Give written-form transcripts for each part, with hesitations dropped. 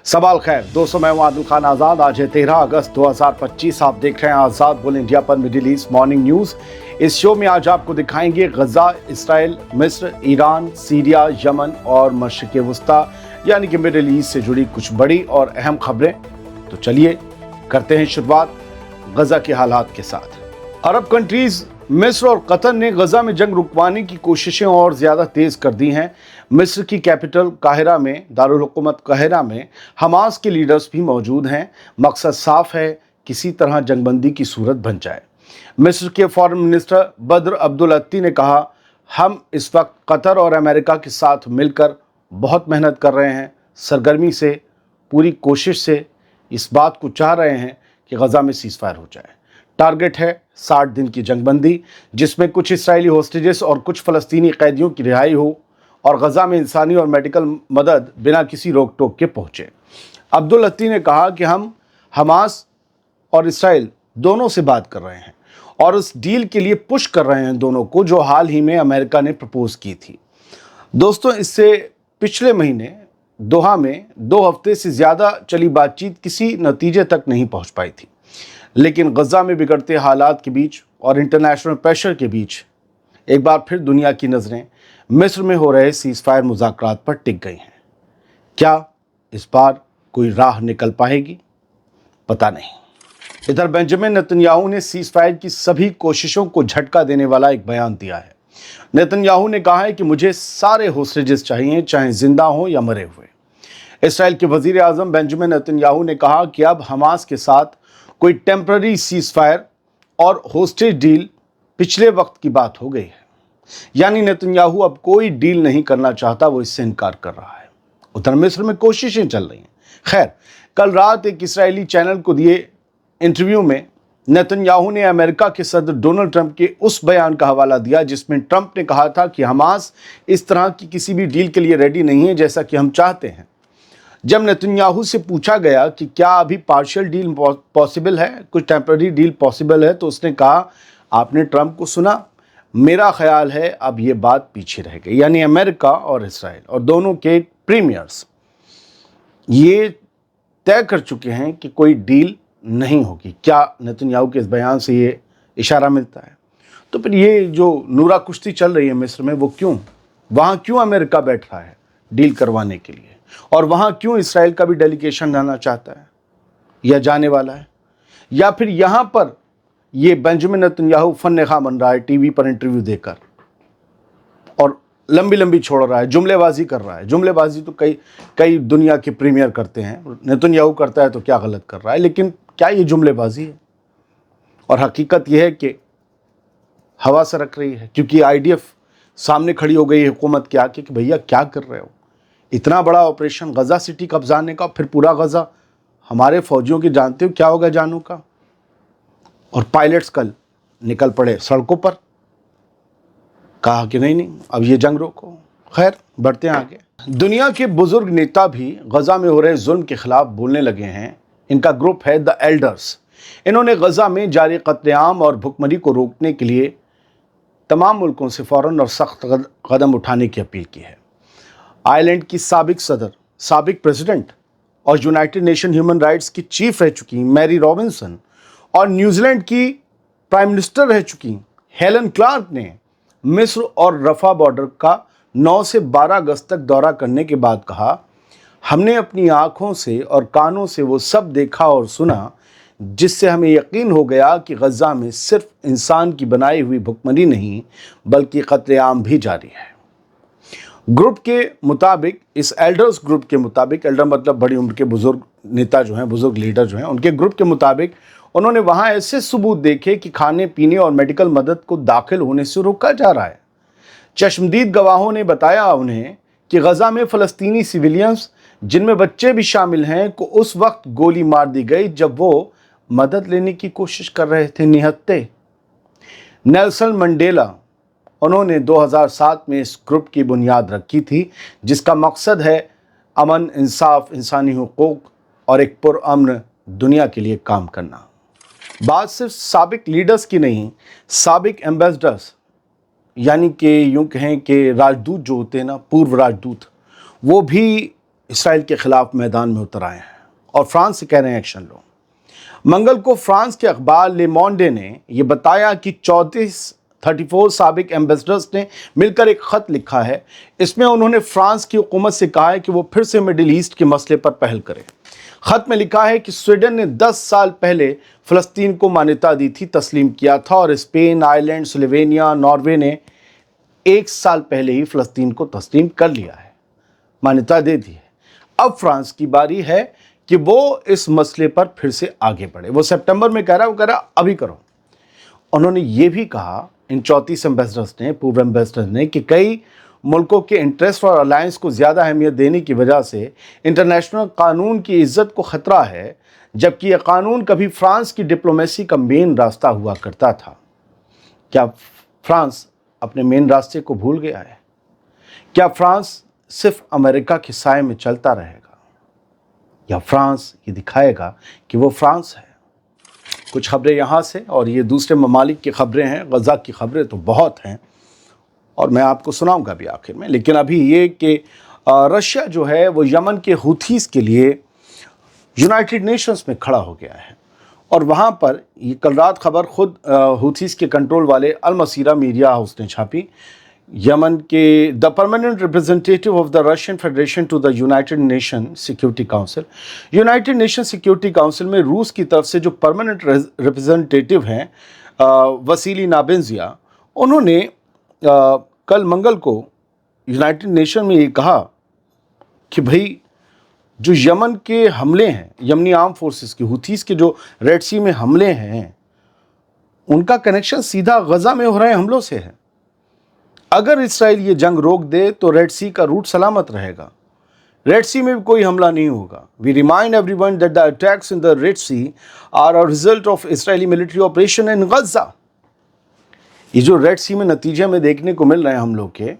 सवाल खैर दोस्तों, मैं हूं आदिल खान आज़ाद। आज है 13 अगस्त 2025। आप देख रहे हैं आज़ाद बोल इंडिया पर मिडिल ईस्ट मॉर्निंग न्यूज़। इस शो में आज आपको दिखाएंगे गजा, इसराइल, मिस्र, ईरान, सीरिया, यमन और मशरिक़ वुस्ता यानी कि मिडिल ईस्ट से जुड़ी कुछ बड़ी और अहम खबरें। तो चलिए करते हैं शुरुआत गजा के हालात के साथ। अरब कंट्रीज मिस्र और कतर ने गजा में जंग रुकवाने की कोशिशें और ज़्यादा तेज़ कर दी हैं। मिस्र की कैपिटल काहिरा में, दारुल हुकूमत काहिरा में हमास के लीडर्स भी मौजूद हैं। मकसद साफ है, किसी तरह जंगबंदी की सूरत बन जाए। मिस्र के फॉरेन मिनिस्टर बद्र अब्दुल अत्ती ने कहा, हम इस वक्त कतर और अमेरिका के साथ मिलकर बहुत मेहनत कर रहे हैं, सरगर्मी से, पूरी कोशिश से इस बात को चाह रहे हैं कि गजा में सीज़ फायर हो जाए। टारगेट है 60 दिन की जंगबंदी, जिसमें कुछ इसराइली होस्टेजेस और कुछ फ़लस्तीनी कैदियों की रिहाई हो और गजा में इंसानी और मेडिकल मदद बिना किसी रोक टोक के पहुँचे। अब्दुल अत्ती ने कहा कि हम हमास और इसराइल दोनों से बात कर रहे हैं और उस डील के लिए पुश कर रहे हैं दोनों को, जो हाल ही में अमेरिका ने प्रपोज़ की थी। दोस्तों, इससे पिछले महीने दोहा में 2 हफ्ते से ज़्यादा चली बातचीत किसी नतीजे तक नहीं पहुंच पाई थी। लेकिन गजा में बिगड़ते हालात के बीच और इंटरनेशनल प्रेशर के बीच एक बार फिर दुनिया की नज़रें मिस्र में हो रहे सीज़ फायर मुज़ाकरात पर टिक गई हैं। क्या इस बार कोई राह निकल पाएगी? पता नहीं। इधर बेंजामिन नेतन्याहू ने सीज़ फायर की सभी कोशिशों को झटका देने वाला एक बयान दिया है। नेतन्याहू ने कहा है कि मुझे सारे होस्टेजेस चाहिए, चाहे जिंदा हों या मरे हुए। इसराइल के वज़ीर आज़म बेंजामिन नेतन्याहू ने कहा कि अब हमास के साथ कोई टेम्पररी सीज़ फायर और होस्टेज डील पिछले वक्त की बात हो गई है। यानी नेतन्याहू अब कोई डील नहीं करना चाहता, वो इससे इनकार कर रहा है। उधर मिस्र में कोशिशें चल रही हैं। खैर, कल रात एक इस्राएली चैनल को दिए इंटरव्यू में नेतन्याहू ने अमेरिका के सदर डोनाल्ड ट्रंप के उस बयान का हवाला दिया जिसमें ट्रंप ने कहा था कि हमास इस तरह की किसी भी डील के लिए रेडी नहीं है जैसा कि हम चाहते हैं। जब नेतन्याहू से पूछा गया कि क्या अभी पार्शियल डील पॉसिबल है, कुछ टेम्पररी डील पॉसिबल है, तो उसने कहा, आपने ट्रंप को सुना, मेरा ख्याल है अब ये बात पीछे रह गई। यानी अमेरिका और इसराइल और दोनों के प्रीमियर्स ये तय कर चुके हैं कि कोई डील नहीं होगी। क्या नेतन्याहू के इस बयान से ये इशारा मिलता है? तो फिर ये जो नूरा कुश्ती चल रही है मिस्र में, वो क्यों? वहाँ क्यों अमेरिका बैठ रहा है डील करवाने के लिए, और वहाँ क्यों इसराइल का भी डेलीगेशन जाना चाहता है या जाने वाला है? या फिर यहाँ पर ये बेंजामिन नेतन्याहू फन-ए-खा बन रहा है टीवी पर इंटरव्यू देकर और लंबी लंबी छोड़ रहा है, जुमलेबाजी कर रहा है। जुमलेबाजी तो कई दुनिया के प्रीमियर करते हैं, नेतन्याहू करता है तो क्या गलत कर रहा है? लेकिन क्या ये जुमलेबाजी है? और हकीकत यह है कि हवा सरक रही है, क्योंकि आईडीएफ सामने खड़ी हो गई है हुकूमत के आके कि भैया क्या कर रहे हो? इतना बड़ा ऑपरेशन गजा सिटी कब्जाने का, फिर पूरा गजा हमारे फौजियों की, जानते हो क्या होगा जानों का। और पायलट्स कल निकल पड़े सड़कों पर, कहा कि नहीं अब ये जंग रोको। खैर, बढ़ते हैं आगे। दुनिया के बुजुर्ग नेता भी गजा में हो रहे जुल्म के खिलाफ बोलने लगे हैं। इनका ग्रुप है द एल्डर्स। इन्होंने गजा में जारी कत्लेआम और भुखमरी को रोकने के लिए तमाम मुल्कों से फ़ौरन और सख्त कदम उठाने की अपील की है। आयरलैंड की साबिक सदर, साबिक प्रेसिडेंट और यूनाइटेड नेशन ह्यूमन राइट्स की चीफ रह चुकी मैरी रॉबिन्सन और न्यूजीलैंड की प्राइम मिनिस्टर रह चुकी हेलन क्लार्क ने मिस्र और रफा बॉर्डर का 9 से 12 अगस्त तक दौरा करने के बाद कहा, हमने अपनी आँखों से और कानों से वो सब देखा और सुना जिससे हमें यकीन हो गया कि गजा में सिर्फ इंसान की बनाई हुई भुखमरी नहीं बल्कि कत्लेआम भी जारी है। ग्रुप के मुताबिक, इस एल्डर्स ग्रुप के मुताबिक, एल्डर मतलब बड़ी उम्र के बुजुर्ग नेता जो हैं, बुजुर्ग लीडर जो हैं, उनके ग्रुप के मुताबिक उन्होंने वहाँ ऐसे सबूत देखे कि खाने पीने और मेडिकल मदद को दाखिल होने से रोका जा रहा है। चश्मदीद गवाहों ने बताया उन्हें कि गजा में फ़लस्तीनी सिविलियंस, जिनमें बच्चे भी शामिल हैं, को उस वक्त गोली मार दी गई जब वो मदद लेने की कोशिश कर रहे थे। निहत्ते नेल्सन मंडेला, उन्होंने 2007 में इस ग्रुप की बुनियाद रखी थी, जिसका मकसद है अमन, इंसाफ, इंसानी हुकूक और एक पुरअमन दुनिया के लिए काम करना। बात सिर्फ साबिक लीडर्स की नहीं, साबिक एम्बेसडर्स यानी कि यूँ कहें कि राजदूत जो होते हैं ना, पूर्व राजदूत, वो भी اسرائیل کے خلاف میدان میں اتر آئے ہیں اور فرانس سے کہہ رہے ہیں ایکشن لو۔ منگل کو فرانس کے اخبار لے مونڈے نے یہ بتایا کہ 34 سابق ایمبیسڈرز نے مل کر ایک خط لکھا ہے۔ اس میں انہوں نے فرانس کی حکومت سے کہا ہے کہ وہ پھر سے مڈل ایسٹ کے مسئلے پر پہل کرے۔ خط میں لکھا ہے کہ سویڈن نے 10 سال پہلے فلسطین کو مانیتا دی تھی، تسلیم کیا تھا، اور اسپین، آئرلینڈ، سلوینیا، ناروے نے 1 سال پہلے ہی فلسطین کو تسلیم کر لیا ہے، مانیتا دے دی ہے۔ اب فرانس کی باری ہے کہ وہ اس مسئلے پر پھر سے آگے بڑھے۔ وہ سپٹمبر میں کہہ رہا ابھی کرو۔ انہوں نے یہ بھی کہا، ان 34 ایمبیسڈرز نے، پورو ایمبیسڈرز نے، کہ کئی ملکوں کے انٹرسٹ اور الائنس کو زیادہ اہمیت دینے کی وجہ سے انٹرنیشنل قانون کی عزت کو خطرہ ہے، جبکہ یہ قانون کبھی فرانس کی ڈپلومیسی کا مین راستہ ہوا کرتا تھا۔ کیا فرانس اپنے مین راستے کو بھول گیا ہے؟ کیا فرانس صرف امریکہ کے سائے میں چلتا رہے گا، یا فرانس یہ دکھائے گا کہ وہ فرانس ہے؟ کچھ خبریں یہاں سے، اور یہ دوسرے ممالک کی خبریں ہیں۔ غزہ کی خبریں تو بہت ہیں اور میں آپ کو سناؤں گا بھی آخر میں، لیکن ابھی یہ کہ رشیا جو ہے وہ یمن کے ہوتھیز کے لیے یونائٹڈ نیشنز میں کھڑا ہو گیا ہے، اور وہاں پر یہ کل رات خبر خود ہوتھیز کے کنٹرول والے المسیرہ میڈیا ہاؤس نے چھاپی۔ یمن کے the permanent representative of the Russian Federation to the United Nation Security Council, United Nation Security Council میں روس کی طرف سے جو پرماننٹ ریپرزنٹیٹیو ہیں وسیلی نابنزیا، انہوں نے کل منگل کو یونائٹڈ نیشن میں یہ کہا کہ بھئی جو یمن کے حملے ہیں، یمنی آرم فورسز کے، ہوتھیز کے جو ریڈ سی میں حملے ہیں، ان کا کنیکشن سیدھا غزہ میں ہو رہے حملوں سے ہے۔ اگر اسرائیل یہ جنگ روک دے تو ریڈ سی کا روٹ سلامت رہے گا، ریڈ سی میں بھی کوئی حملہ نہیں ہوگا۔ We remind everyone that the attacks in the Red Sea are a result of Israeli military operation in Gaza. یہ جو ریڈ سی میں نتیجے میں دیکھنے کو مل رہے ہیں ہم لوگ کے،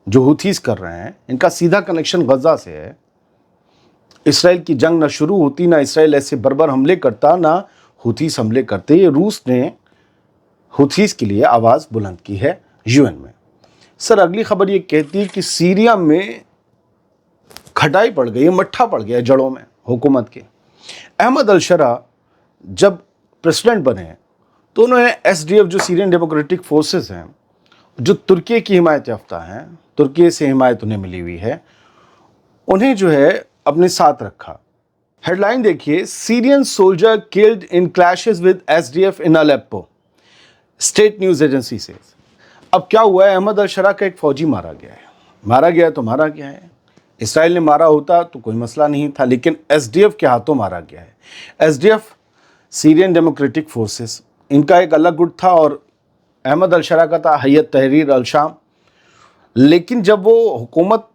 جو ہوتھیز کر رہے ہیں، ان کا سیدھا کنیکشن غزہ سے ہے۔ اسرائیل کی جنگ نہ شروع ہوتی، نہ اسرائیل ایسے بربر حملے کرتا، نہ ہوتھیز حملے کرتے۔ یہ روس نے ہوتھیز کے لیے آواز بلند کی ہے UN میں۔ سر اگلی خبر یہ کہتی ہے کہ سیریا میں کھٹائی پڑ گئی، مٹھا پڑ گیا جڑوں میں حکومت کے۔ احمد الشرا جب پریسیڈنٹ بنے تو انہوں نے SDF جو سیرین ڈیموکریٹک فورسز ہیں، جو ترکی کی حمایت یافتہ ہیں، ترکی سے حمایت انہیں ملی ہوئی ہے، انہیں جو ہے اپنے ساتھ رکھا۔ ہیڈ لائن دیکھیے، Syrian soldier killed in clashes with SDF in Aleppo, state news agency سے۔ اب کیا ہوا ہے، احمد الشرا کا ایک فوجی مارا گیا ہے۔ مارا گیا تو مارا گیا ہے، اسرائیل نے مارا ہوتا تو کوئی مسئلہ نہیں تھا، لیکن SDF کے ہاتھوں مارا گیا ہے۔ SDF سیرین ڈیموکریٹک فورسز، ان کا ایک الگ گٹ تھا اور احمد الشرا کا تھا حیت تحریر الشام۔ لیکن جب وہ حکومت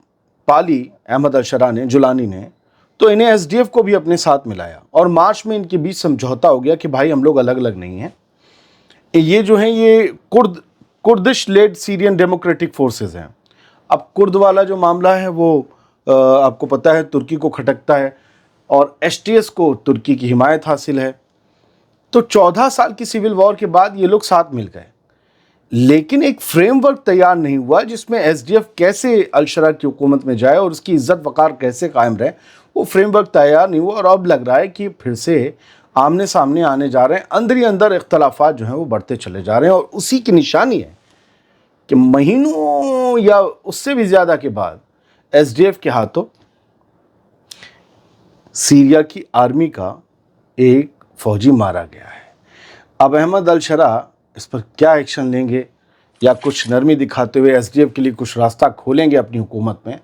پالی احمد الشرا نے، جولانی نے، تو انہیں SDF کو بھی اپنے ساتھ ملایا، اور مارچ میں ان کے بیچ سمجھوتا ہو گیا کہ بھائی ہم لوگ الگ الگ نہیں ہیں۔ یہ جو ہیں یہ کردش لیڈ سیرین ڈیموکریٹک فورسز ہیں۔ اب کرد والا جو معاملہ ہے وہ آپ کو پتہ ہے ترکی کو کھٹکتا ہے، اور HTS کو ترکی کی حمایت حاصل ہے۔ تو 14 سال کی سیول وار کے بعد یہ لوگ ساتھ مل گئے، لیکن ایک فریم ورک تیار نہیں ہوا جس میں SDF کیسے الشرا کی حکومت میں جائے اور اس کی عزت وقار کیسے قائم رہے۔ وہ فریم ورک تیار نہیں ہوا، اور اب لگ رہا ہے کہ پھر سے آمنے سامنے آنے جا رہے ہیں، اندر اندر اختلافات جو ہیں وہ بڑھتے چلے جا رہے ہیں، اور اسی کی نشانی ہے کہ مہینوں یا اس سے بھی زیادہ کے بعد SDF کے ہاتھوں سیریا کی آرمی کا ایک فوجی مارا گیا ہے۔ اب احمد الشرا اس پر کیا ایکشن لیں گے، یا کچھ نرمی دکھاتے ہوئے SDF کے لیے کچھ راستہ کھولیں گے اپنی حکومت میں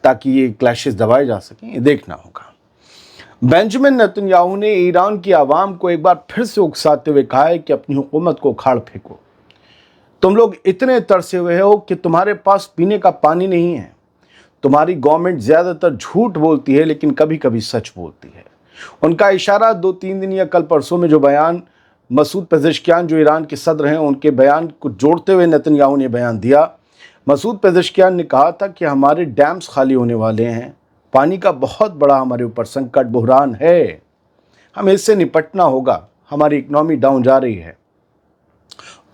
تاکہ یہ کلیشز دبائے جا سکیں، یہ دیکھنا ہوگا۔ بینجامن نیتن یاہو نے ایران کی عوام کو ایک بار پھر سے اکساتے ہوئے کہا ہے کہ اپنی حکومت کو اکھاڑ پھینکو۔ تم لوگ اتنے ترسے ہوئے ہو کہ تمہارے پاس پینے کا پانی نہیں ہے۔ تمہاری گورنمنٹ زیادہ تر جھوٹ بولتی ہے لیکن کبھی کبھی سچ بولتی ہے۔ ان کا اشارہ 2-3 دن یا کل پرسوں میں جو بیان مسعود پزشکیان جو ایران کے صدر ہیں ان کے بیان کو جوڑتے ہوئے نیتن یاہو نے بیان دیا۔ مسعود پزشکیان نے کہا تھا کہ ہمارے ڈیمز خالی ہونے والے ہیں، پانی کا بہت بڑا ہمارے اوپر سنکٹ بحران ہے، ہمیں اس سے نپٹنا ہوگا، ہماری اکنامی ڈاؤن جا رہی ہے۔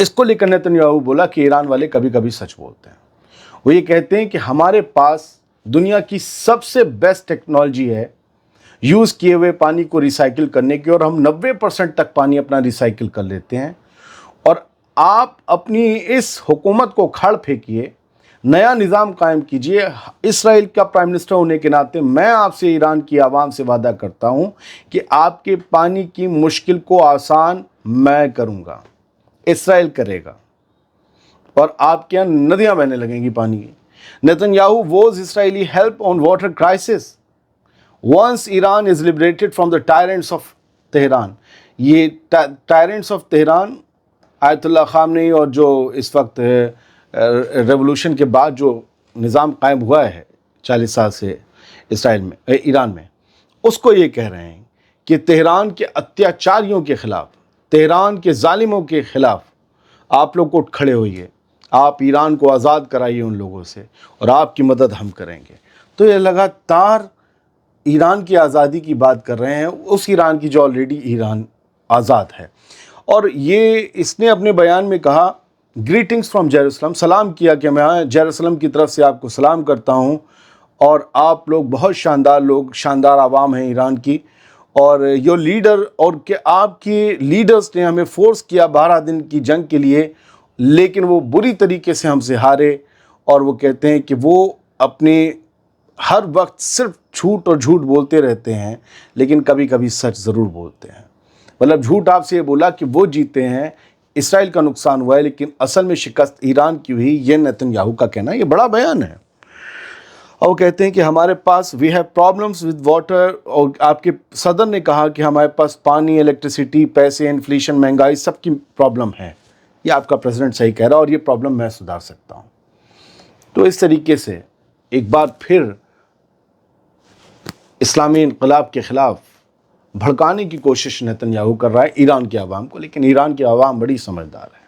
اس کو لے کر نیتن یاہو بولا کہ ایران والے کبھی کبھی سچ بولتے ہیں۔ وہ یہ کہتے ہیں کہ ہمارے پاس दुनिया की सबसे बेस्ट टेक्नोलॉजी है यूज़ किए हुए पानी को रिसाइकिल करने की, और हम 90% तक पानी अपना रिसाइकिल कर लेते हैं। और आप अपनी इस हुकूमत को खड़ फेंकिए, नया निज़ाम कायम कीजिए। इसराइल का प्राइम मिनिस्टर होने के नाते मैं आपसे, ईरान की आवाम से वादा करता हूं कि आपके पानी की मुश्किल को आसान मैं करूंगा, इसराइल करेगा, और आपके यहाँ नदियां बहने लगेंगी पानी की। Netanyahu vows Israeli help on water crisis once Iran is liberated from the tyrants of Tehran. ये tyrants of Tehran Ayatollah Khamenei और जो इस वक्त रेवोल्यूशन के बाद जो निज़ाम कायम हुआ है 40 साल से इसराइल में, ईरान में, उसको ये कह रहे हैं कि तेहरान के अत्याचारियों के ख़िलाफ़, तेहरान के ज़ालिमों के ख़िलाफ़ आप लोग उठ खड़े होइए, आप ईरान को आज़ाद कराइए उन लोगों से, और आपकी मदद हम करेंगे। तो ये लगातार ईरान की आज़ादी की बात कर रहे हैं, उस ईरान की जो ऑलरेडी ईरान आज़ाद है। और ये इसने अपने बयान में कहा, ग्रीटिंग्स फ्रॉम जेरूसलम, सलाम किया कि मैं जेरूसलम की तरफ से आपको सलाम करता हूँ, और आप लोग बहुत शानदार लोग, शानदार आवाम हैं ईरान की, और योर लीडर, और कि आपके लीडर्स ने हमें फोर्स किया 12 दिन की जंग के लिए, लेकिन वो बुरी तरीके से हमसे हारे। और वो कहते हैं कि वो अपने हर वक्त सिर्फ झूठ और झूठ बोलते रहते हैं, लेकिन कभी कभी सच ज़रूर बोलते हैं। मतलब झूठ आपसे ये बोला कि वो जीते हैं, इसराइल का नुकसान हुआ है, लेकिन असल में शिकस्त ईरान की हुई, ये नेतन्याहू का कहना, ये बड़ा बयान है। और वो कहते हैं कि हमारे पास we have problems with water, और आपके सदर ने कहा कि हमारे पास पानी, इलेक्ट्रिसिटी, पैसे, इन्फ्लेशन, महंगाई, सबकी प्रॉब्लम है। ये आपका प्रेसिडेंट सही कह रहा है, और ये प्रॉब्लम मैं सुधार सकता हूँ। तो इस तरीके से एक बार फिर इस्लामी इनकलाब के ख़िलाफ़ भड़काने की कोशिश नेतन्याहू कर रहा है ईरान की आवाम को। लेकिन ईरान की आवाम बड़ी समझदार है,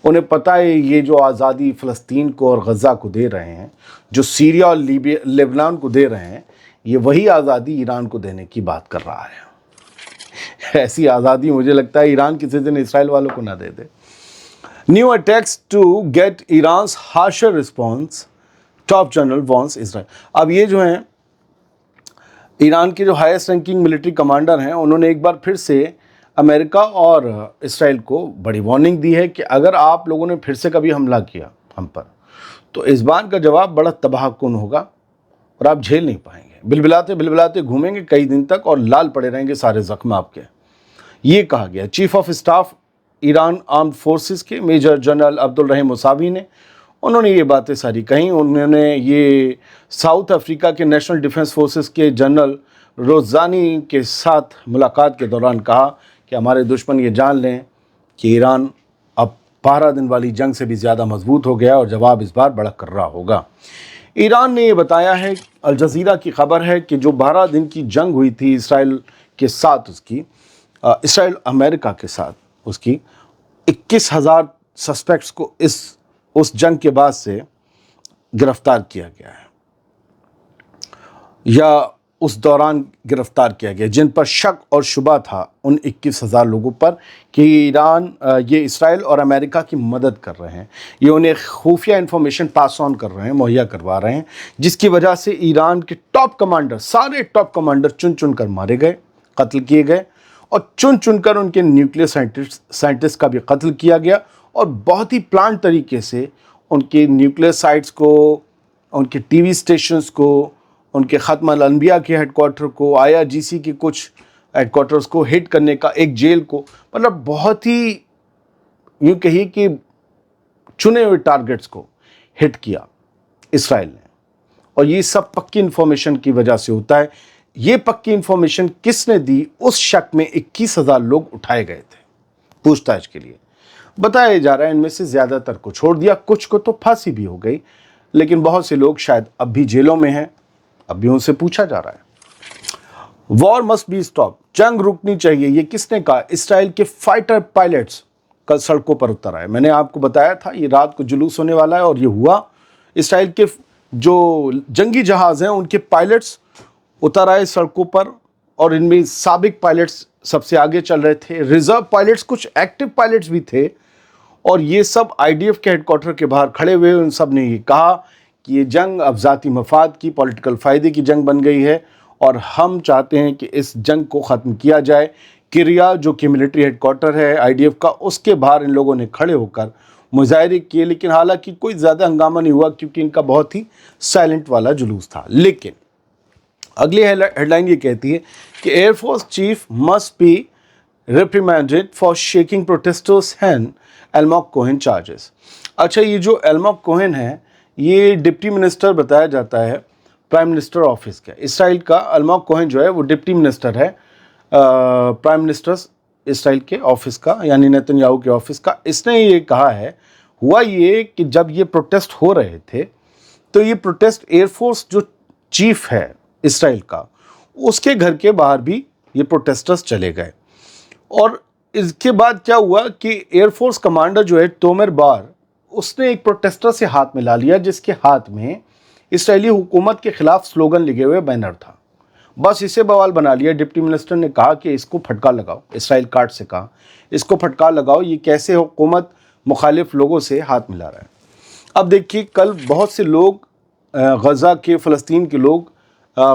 उन्हें पता है ये जो आज़ादी फ़लस्तीन को और गज़ा को दे रहे हैं, जो सीरिया और लेबनान को दे रहे हैं, ये वही आज़ादी ईरान को देने की बात कर रहा है। ऐसी आज़ादी मुझे लगता है ईरान किसी दिन इसराइल वालों को ना दे दे। New attacks to get Iran's harsher response, top general warns Israel. अब ये जो हैं ईरान के जो हाईएस्ट रैंकिंग मिलिट्री कमांडर हैं, उन्होंने एक बार फिर से अमेरिका और इसराइल को बड़ी वार्निंग दी है कि अगर आप लोगों ने फिर से कभी हमला किया हम पर, तो इस बार का जवाब बड़ा तबाहकुन होगा और आप झेल नहीं पाएंगे। बिलबिलाते बिलबिलाते घूमेंगे कई दिन तक और लाल पड़े रहेंगे सारे जख्म आपके। ये कहा गया chief of staff Iran armed forces के मेजर जनरल अब्दुल रहीम मुसावी ने, उन्होंने ये बातें सारी कहीं। उन्होंने ये साउथ अफ्रीका के नेशनल डिफेंस फोर्सेस के जनरल रोज़ानी के साथ मुलाकात के दौरान कहा कि हमारे दुश्मन ये जान लें कि ईरान अब 12 दिन वाली जंग से भी ज़्यादा मजबूत हो गया और जवाब इस बार बड़ा कर्रा होगा। ईरान ने ये बताया है, अल जज़ीरा की खबर है कि जो 12 दिन की जंग हुई थी इसराइल के साथ, उसकी इसराइल अमेरिका के साथ उसकी 21,000 सस्पेक्ट्स को उस जंग के बाद से गिरफ्तार किया गया है, या उस दौरान गिरफ्तार किया गया, जिन पर शक और शुबा था उन 21,000 लोगों पर कि ईरान ये इसराइल और अमेरिका की मदद कर रहे हैं, ये उन्हें खुफिया इन्फॉर्मेशन पास ऑन कर रहे हैं, मुहैया करवा रहे हैं, जिसकी वजह से ईरान के टॉप कमांडर, सारे टॉप कमांडर चुन चुन कर मारे गए, कत्ल किए गए, और चुन चुन कर उनके न्यूक्लियर साइंटिस्ट का भी कत्ल किया गया, और बहुत ही प्लान तरीके से उनके न्यूक्लियर साइट्स को, उनके टीवी स्टेशंस को, उनके ख़त्म अल अनबिया के हेडक्वार्टर को, IRGC के कुछ हेडक्वार्टर्स को हिट करने का, एक जेल को, मतलब बहुत ही यूँ कहिए कि चुने हुए टारगेट्स को हिट किया इसराइल ने। और ये सब पक्की इन्फॉर्मेशन की वजह से होता है। ये पक्की इन्फॉर्मेशन किसने दी, उस शक में 21,000 लोग उठाए गए थे पूछताछ के लिए। बताया जा रहा है इनमें से ज़्यादातर को छोड़ दिया, कुछ को तो फांसी भी हो गई, लेकिन बहुत से लोग शायद अब भी जेलों में हैं, अब भी उनसे पूछा जा रहा है। वॉर मस्ट बी स्टॉप, जंग रुकनी चाहिए, ये किसने कहा? इसराइल के फाइटर पायलट्स कल सड़कों पर उतर आए। मैंने आपको बताया था ये रात को जुलूस होने वाला है, और ये हुआ। इसराइल के जो जंगी जहाज़ हैं उनके पायलट्स उतर आए सड़कों पर, और इनमें साबिक पायलट्स सबसे आगे चल रहे थे, रिजर्व पायलट्स, कुछ एक्टिव पायलट्स भी थे, और ये सब IDF के हेडक्वार्टर के बाहर खड़े हुए। उन सब ने ये कहा کہ یہ جنگ اب ذاتی مفاد کی پولیٹیکل فائدے کی جنگ بن گئی ہے اور ہم چاہتے ہیں کہ اس جنگ کو ختم کیا جائے۔ کریا جو کہ ملٹری ہیڈ کوارٹر ہے IDF کا، اس کے باہر ان لوگوں نے کھڑے ہو کر مظاہرے کیے، لیکن حالانکہ کوئی زیادہ ہنگامہ نہیں ہوا کیونکہ ان کا بہت ہی سائلنٹ والا جلوس تھا۔ لیکن اگلی ہیڈ لائن یہ کہتی ہے کہ air force chief must be reprimanded for shaking protesters hand، Almog Cohen charges. اچھا، یہ جو الماک کوہن ہے یہ ڈپٹی منسٹر بتایا جاتا ہے پرائم منسٹر آفس کا، اسرائیل کا۔ الماک کوہن جو ہے وہ ڈپٹی منسٹر ہے پرائم منسٹر اسرائیل کے آفس کا، یعنی نیتن یاہو کے آفس کا۔ اس نے یہ کہا ہے، ہوا یہ کہ جب یہ پروٹیسٹ ہو رہے تھے تو یہ پروٹیسٹ ایئر فورس جو چیف ہے اسرائیل کا، اس کے گھر کے باہر بھی یہ پروٹیسٹرز چلے گئے۔ اور اس کے بعد کیا ہوا کہ ایئر فورس کمانڈر جو ہے تومر بار، اس نے ایک پروٹیسٹر سے ہاتھ ملا لیا جس کے ہاتھ میں اسرائیلی حکومت کے خلاف سلوگن لگے ہوئے بینر تھا۔ بس اسے بوال بنا لیا۔ ڈپٹی منسٹر نے کہا کہ اس کو پھٹکا لگاؤ، اسرائیل کارٹ سے کہا اس کو پھٹکا لگاؤ، یہ کیسے حکومت مخالف لوگوں سے ہاتھ ملا رہا ہے۔ اب دیکھیے، کل بہت سے لوگ غزہ کے، فلسطین کے لوگ،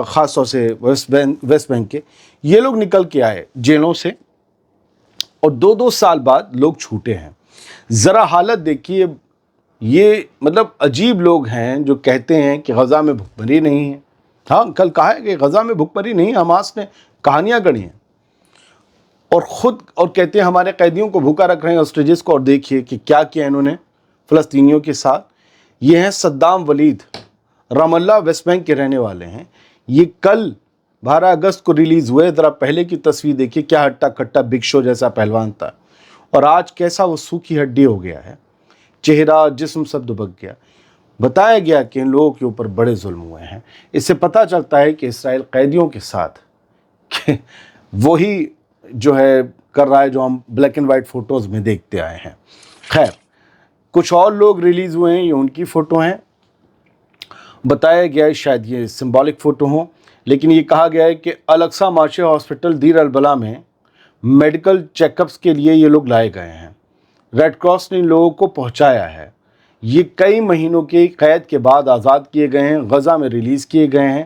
خاص طور سے ویسٹ بینک کے، یہ لوگ نکل کے آئے جیلوں سے اور 2 سال بعد لوگ چھوٹے ہیں۔ ذرا حالت دیکھیے، یہ مطلب عجیب لوگ ہیں جو کہتے ہیں کہ غزہ میں بھوک مری نہیں ہے۔ ہاں، کل کہا ہے کہ غزہ میں بھوک مری نہیں، حماس نے کہانیاں گڑھی ہیں، اور کہتے ہیں ہمارے قیدیوں کو بھوکا رکھ رہے ہیں، ہاسٹیجز کو۔ اور دیکھیے کہ کیا کیا انہوں نے فلسطینیوں کے ساتھ۔ یہ ہیں صدام ولید، رام اللہ ویسٹ بینک کے رہنے والے ہیں۔ یہ کل 12 اگست کو ریلیز ہوئے۔ ذرا پہلے کی تصویر دیکھیے، کیا ہٹا کٹا بگ شو جیسا پہلوان تھا، اور آج کیسا وہ سوکھی ہڈی ہو گیا ہے، چہرہ جسم سب دبک گیا۔ بتایا گیا کہ ان لوگوں کے اوپر بڑے ظلم ہوئے ہیں۔ اس سے پتہ چلتا ہے کہ اسرائیل قیدیوں کے ساتھ وہی جو ہے کر رہا ہے جو ہم بلیک اینڈ وائٹ فوٹوز میں دیکھتے آئے ہیں۔ خیر، کچھ اور لوگ ریلیز ہوئے ہیں، یہ ان کی فوٹو ہیں۔ بتایا گیا ہے شاید یہ سمبولک فوٹو ہوں، لیکن یہ کہا گیا ہے کہ الاقصی مارشل ہاسپٹل دیر البلح میں میڈیکل چیک اپس کے لیے یہ لوگ لائے گئے ہیں۔ ریڈ کراس نے ان لوگوں کو پہنچایا ہے۔ یہ کئی مہینوں کی قید کے بعد آزاد کیے گئے ہیں، غزہ میں ریلیز کیے گئے ہیں۔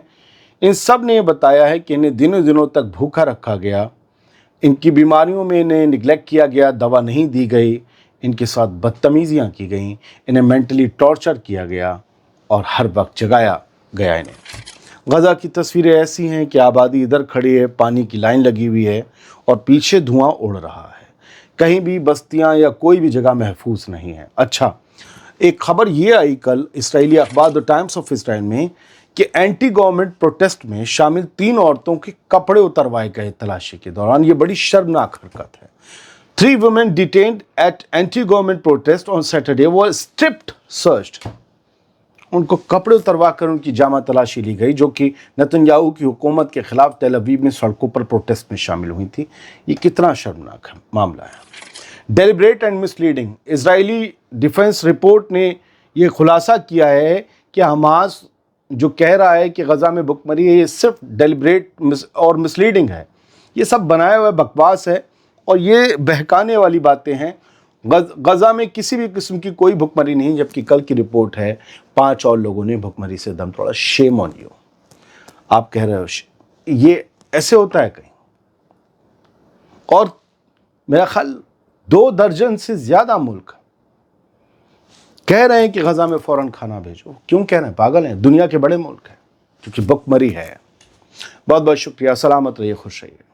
ان سب نے یہ بتایا ہے کہ انہیں دنوں تک بھوکا رکھا گیا، ان کی بیماریوں میں انہیں نگلیکٹ کیا گیا، دوا نہیں دی گئی، ان کے ساتھ بدتمیزیاں کی گئیں، انہیں مینٹلی ٹارچر کیا گیا اور ہر وقت جگایا گیا انہیں۔ غزہ کی تصویریں ایسی ہیں کہ آبادی ادھر کھڑی ہے، پانی کی لائن لگی ہوئی ہے اور پیچھے دھواں اڑ رہا ہے، کہیں بھی بستیاں یا کوئی بھی جگہ محفوظ نہیں ہے۔ اچھا، ایک خبر یہ آئی کل اسرائیلی اخبار دی ٹائمز آف اسرائیل میں کہ اینٹی گورنمنٹ پروٹیسٹ میں شامل 3 عورتوں کے کپڑے اتروائے گئے تلاشی کے دوران۔ یہ بڑی شرمناک حرکت ہے۔ 3 women detained at anti-government protest on Saturday were stripped searched۔ ان کو کپڑے اتروا کر ان کی جامع تلاشی لی گئی، جو کہ نیتن یاہو کی حکومت کے خلاف تل ابیب میں سڑکوں پر پروٹیسٹ میں شامل ہوئی تھی۔ یہ کتنا شرمناک معاملہ ہے۔ Deliberate and misleading, Israeli defence report نے یہ خلاصہ کیا ہے کہ حماس جو کہہ رہا ہے کہ غزہ میں بھوک مری ہے، یہ صرف ڈیلیبریٹ اور مسلیڈنگ ہے۔ یہ سب بنایا ہوا بکواس ہے اور یہ بہکانے والی باتیں ہیں۔ غزہ میں کسی بھی قسم کی کوئی بھوک مری نہیں، جبکہ کل کی رپورٹ ہے 5 اور لوگوں نے بھوک مری سے دم توڑا۔ شیم آن یو۔ آپ کہہ رہے ہو یہ ایسے ہوتا ہے کہیں؟ اور میرا خیال 2 درجن سے زیادہ ملک کہہ رہے ہیں کہ غزہ میں فوراً کھانا بھیجو۔ کیوں کہہ رہے ہیں؟ پاگل ہیں، دنیا کے بڑے ملک ہیں، کیونکہ بھوک مری ہے۔ بہت بہت شکریہ، سلامت رہیے، خوش رہیے۔